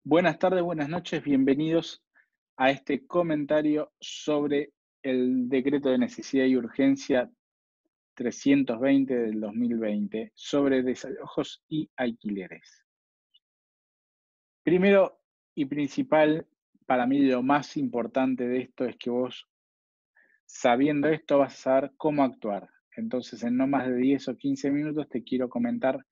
Buenas tardes, buenas noches, bienvenidos a este comentario sobre el decreto de necesidad y urgencia 320 del 2020 sobre desalojos y alquileres. Primero y principal, para mí lo más importante de esto es que vos, sabiendo esto, vas a saber cómo actuar. Entonces, en no más de 10 o 15 minutos te quiero comentar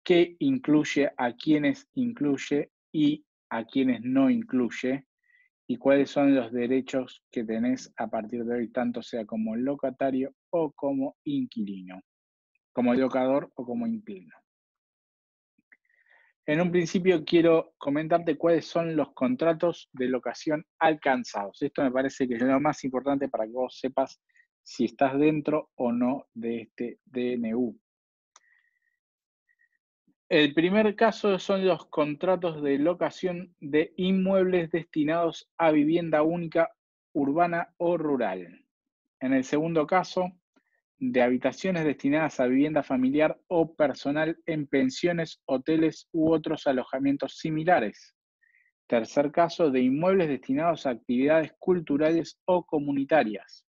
qué incluye, a quiénes incluye y a quiénes no incluye y cuáles son los derechos que tenés a partir de hoy, tanto sea como locatario o como inquilino, como locador o como inquilino. En un principio quiero comentarte cuáles son los contratos de locación alcanzados. Esto me parece que es lo más importante para que vos sepas si estás dentro o no de este DNU. El primer caso son los contratos de locación de inmuebles destinados a vivienda única, urbana o rural. En el segundo caso, de habitaciones destinadas a vivienda familiar o personal en pensiones, hoteles u otros alojamientos similares. Tercer caso, de inmuebles destinados a actividades culturales o comunitarias.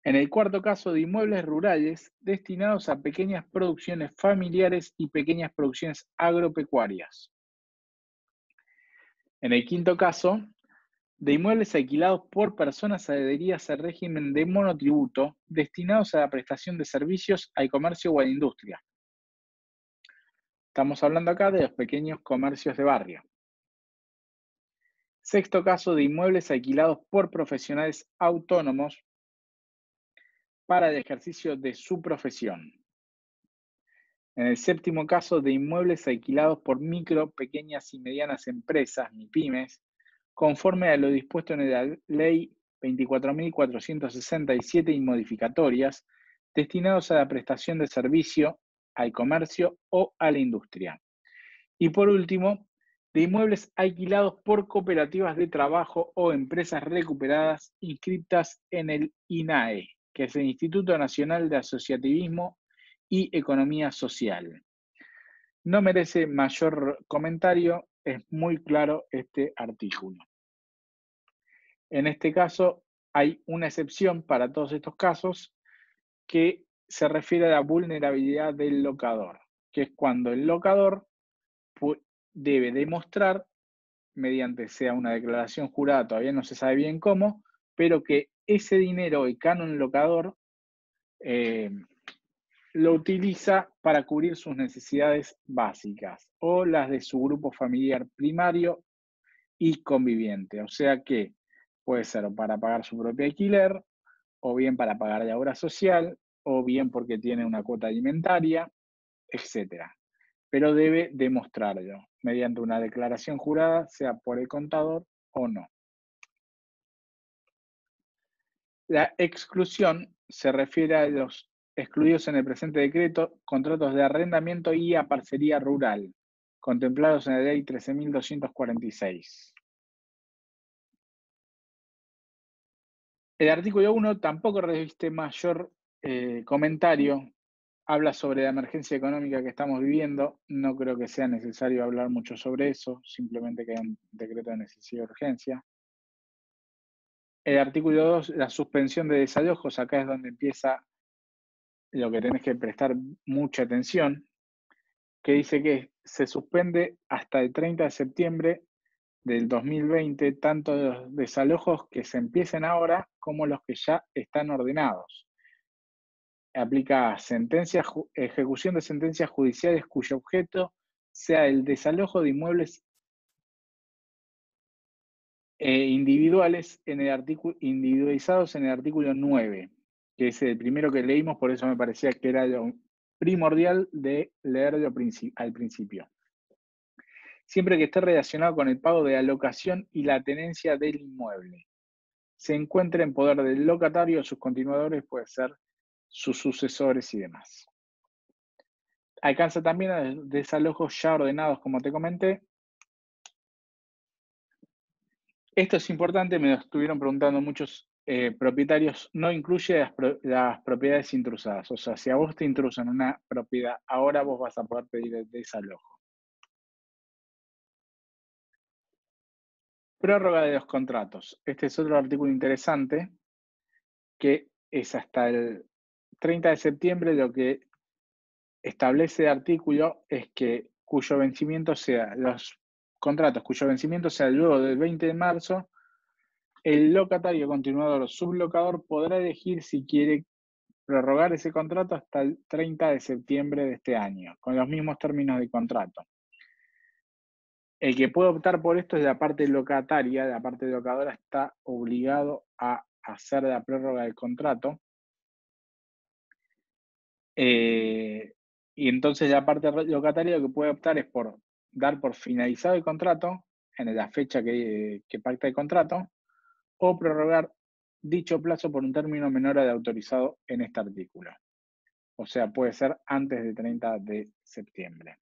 En el cuarto caso, de inmuebles rurales destinados a pequeñas producciones familiares y pequeñas producciones agropecuarias. En el quinto caso, de inmuebles alquilados por personas adheridas al régimen de monotributo destinados a la prestación de servicios al comercio o a la industria. Estamos hablando acá de los pequeños comercios de barrio. Sexto caso, de inmuebles alquilados por profesionales autónomos para el ejercicio de su profesión. En el séptimo caso, de inmuebles alquilados por micro, pequeñas y medianas empresas, MIPYMES, conforme a lo dispuesto en la Ley 24.467 y modificatorias, destinados a la prestación de servicio al comercio o a la industria. Y por último, de inmuebles alquilados por cooperativas de trabajo o empresas recuperadas inscritas en el INAE, que es el Instituto Nacional de Asociativismo y Economía Social. No merece mayor comentario, es muy claro este artículo. En este caso, hay una excepción para todos estos casos que se refiere a la vulnerabilidad del locador, que es cuando el locador debe demostrar, mediante sea una declaración jurada, todavía no se sabe bien cómo, pero que ese dinero, el canon locador, eh, lo utiliza para cubrir sus necesidades básicas o las de su grupo familiar primario y conviviente. O sea que puede ser para pagar su propio alquiler, o bien para pagar la obra social, o bien porque tiene una cuota alimentaria, etcétera. Pero debe demostrarlo mediante una declaración jurada, sea por el contador o no. La exclusión se refiere a los excluidos en el presente decreto, contratos de arrendamiento y a parcería rural, contemplados en la Ley 13.246. El artículo 1 tampoco reviste mayor comentario, habla sobre la emergencia económica que estamos viviendo, no creo que sea necesario hablar mucho sobre eso, simplemente que hay un decreto de necesidad y urgencia. El artículo 2, la suspensión de desalojos, acá es donde empieza lo que tenés que prestar mucha atención, que dice que se suspende hasta el 30 de septiembre del 2020 tanto los desalojos que se empiecen ahora como los que ya están ordenados. Aplica ejecución de sentencias judiciales cuyo objeto sea el desalojo de inmuebles individuales en el individualizados en el artículo 9, que es el primero que leímos, por eso me parecía que era lo primordial de leerlo al principio. Siempre que esté relacionado con el pago de la locación y la tenencia del inmueble. Se encuentre en poder del locatario o sus continuadores, puede ser sus sucesores y demás. Alcanza también a desalojos ya ordenados, como te comenté. Esto es importante, me lo estuvieron preguntando muchos propietarios, no incluye las propiedades intrusadas. O sea, si a vos te intrusan una propiedad, ahora vos vas a poder pedir el desalojo. Prórroga de los contratos. Este es otro artículo interesante que es hasta el 30 de septiembre. Lo que establece el artículo es que cuyo vencimiento sea, los contratos cuyo vencimiento sea luego del 20 de marzo, el locatario, continuador o sublocador podrá elegir si quiere prorrogar ese contrato hasta el 30 de septiembre de este año, con los mismos términos de contrato. El que puede optar por esto es la parte locataria. La parte locadora está obligado a hacer la prórroga del contrato. Y entonces la parte locataria lo que puede optar es por dar por finalizado el contrato en la fecha que pacta el contrato, o prorrogar dicho plazo por un término menor al autorizado en este artículo. O sea, puede ser antes del 30 de septiembre.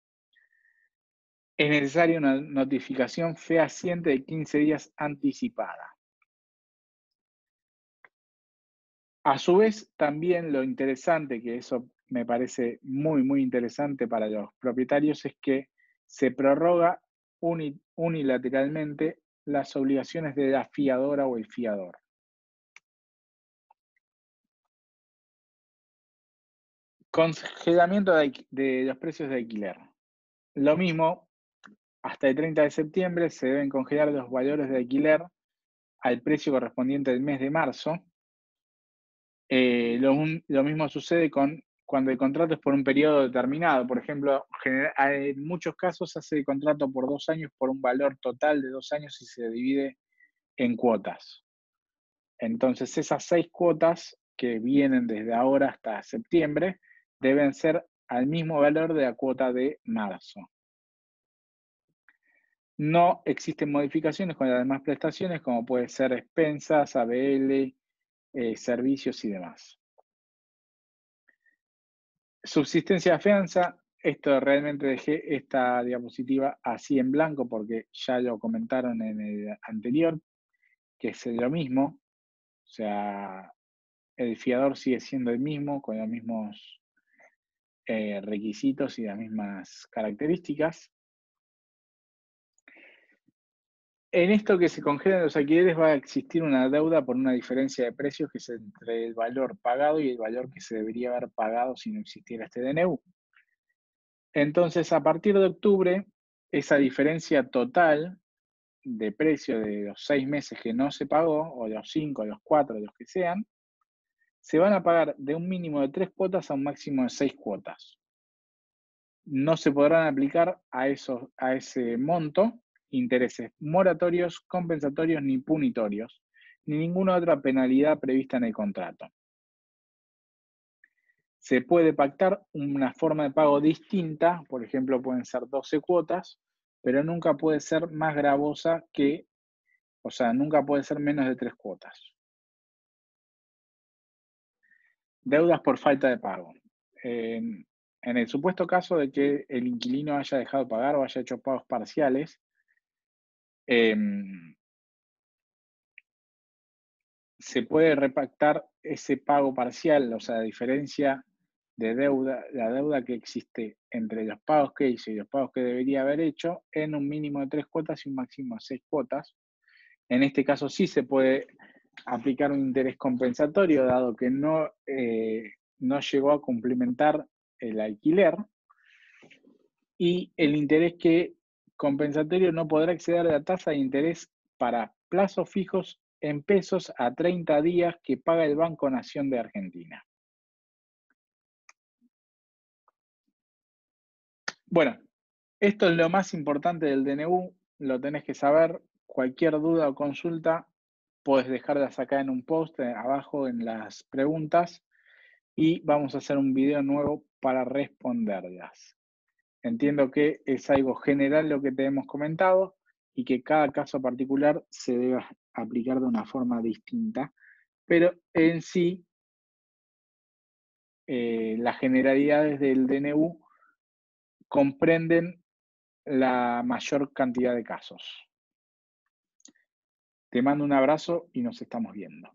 Es necesaria una notificación fehaciente de 15 días anticipada. A su vez, también lo interesante, que eso me parece muy, muy interesante para los propietarios, es que se prorroga unilateralmente las obligaciones de la fiadora o el fiador. Congelamiento de los precios de alquiler. Lo mismo, hasta el 30 de septiembre se deben congelar los valores de alquiler al precio correspondiente del mes de marzo. Lo mismo sucede cuando el contrato es por un periodo determinado. Por ejemplo, en muchos casos se hace el contrato por 2 años por un valor total de 2 años y se divide en cuotas. Entonces, esas 6 cuotas que vienen desde ahora hasta septiembre deben ser al mismo valor de la cuota de marzo. No existen modificaciones con las demás prestaciones, como puede ser expensas, ABL, servicios y demás. Subsistencia de fianza. Esto realmente dejé esta diapositiva así en blanco porque ya lo comentaron en el anterior, que es lo mismo. O sea, el fiador sigue siendo el mismo, con los mismos requisitos y las mismas características. En esto que se congelan los alquileres va a existir una deuda por una diferencia de precios que es entre el valor pagado y el valor que se debería haber pagado si no existiera este DNU. Entonces, a partir de octubre, esa diferencia total de precio de los 6 meses que no se pagó, o de los 5, de los 4, de los que sean, se van a pagar de un mínimo de 3 cuotas a un máximo de 6 cuotas. No se podrán aplicar a ese monto intereses moratorios, compensatorios ni punitorios, ni ninguna otra penalidad prevista en el contrato. Se puede pactar una forma de pago distinta, por ejemplo, pueden ser 12 cuotas, pero nunca puede ser más gravosa o sea, nunca puede ser menos de 3 cuotas. Deudas por falta de pago. En el supuesto caso de que el inquilino haya dejado de pagar o haya hecho pagos parciales, se puede repactar ese pago parcial, o sea, la diferencia de deuda, la deuda que existe entre los pagos que hizo y los pagos que debería haber hecho, en un mínimo de 3 cuotas y un máximo de 6 cuotas. En este caso sí se puede aplicar un interés compensatorio, dado que no llegó a cumplimentar el alquiler, y el interés compensatorio no podrá exceder la tasa de interés para plazos fijos en pesos a 30 días que paga el Banco Nación de Argentina. Bueno, esto es lo más importante del DNU, lo tenés que saber. Cualquier duda o consulta, puedes dejarlas acá en un post abajo en las preguntas y vamos a hacer un video nuevo para responderlas. Entiendo que es algo general lo que te hemos comentado y que cada caso particular se debe aplicar de una forma distinta, pero en sí las generalidades del DNU comprenden la mayor cantidad de casos. Te mando un abrazo y nos estamos viendo.